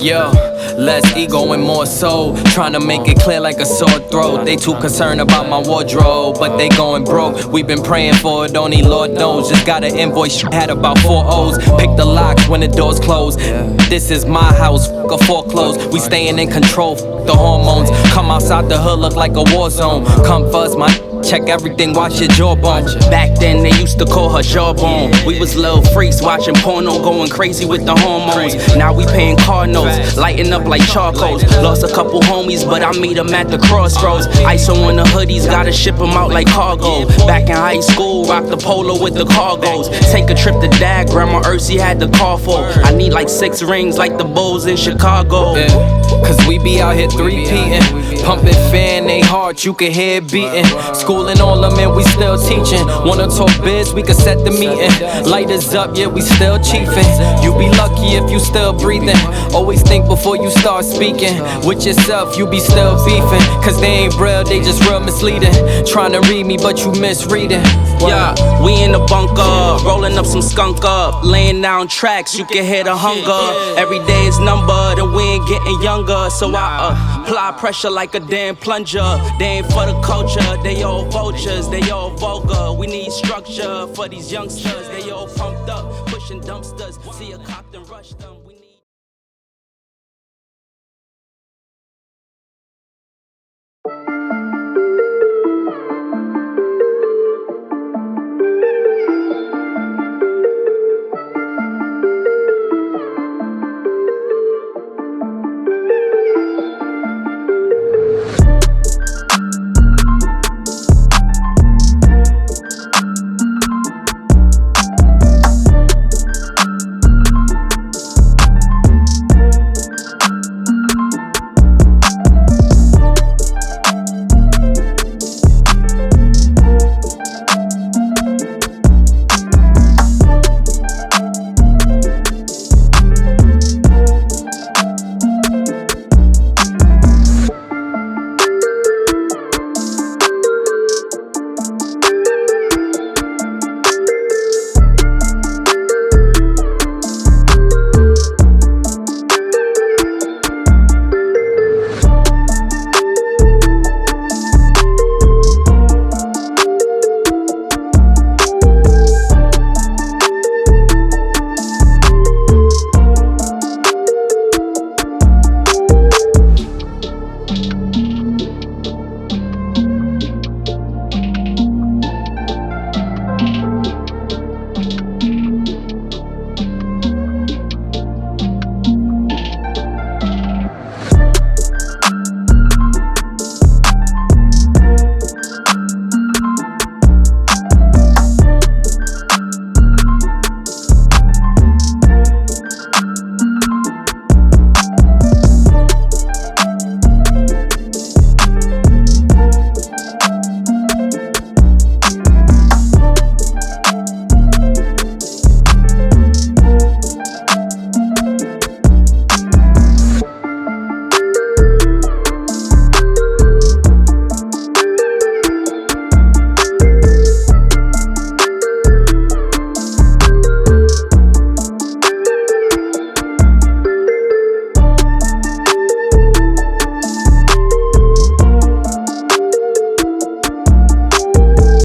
Yo, less ego and more soul. Trying to make it clear like a sore throat. They too concerned about my wardrobe, but they going broke. We been praying for it, only Lord knows. Just got an invoice, had about 4 O's. Pick the locks when the doors close. This is my house, fuck a foreclose. We staying in control, fuck the hormones. Come outside the hood, look like a war zone. Come first, my check everything, watch your jawbone. Back then they used to call her jawbone. We was little freaks watching porno, going crazy with the hormones. Now we paying car notes, lighting up like charcoals. Lost a couple homies, but I meet them at the crossroads. ISO on the hoodies, gotta ship them out like cargo. Back in high school, rock the polo with the cargos. Take a trip to Dad, Grandma Ursi had the car for. I need like 6 rings like the Bulls in Chicago. Cause we be out here 3-peating, pumping fan, they heart, you can hear it beating. Schooling all them and we still teaching. Wanna talk biz, we can set the meeting. Lighters up, yeah, we still chiefing. You be lucky if you still breathing. Always think before you start speaking. With yourself, you be still beefing. Cause they ain't real, they just real misleading. Trying to read me, but you misreading. Yeah, we in the bunker, rolling up some skunk up. Laying down tracks, you can hear the hunger. Every day is numbered and we ain't getting younger. So I apply pressure like a damn plunger. They ain't for the culture, they all vultures, they all vulgar. We need structure for these youngsters, they all pumped up, pushing dumpsters. See a cop and rush them.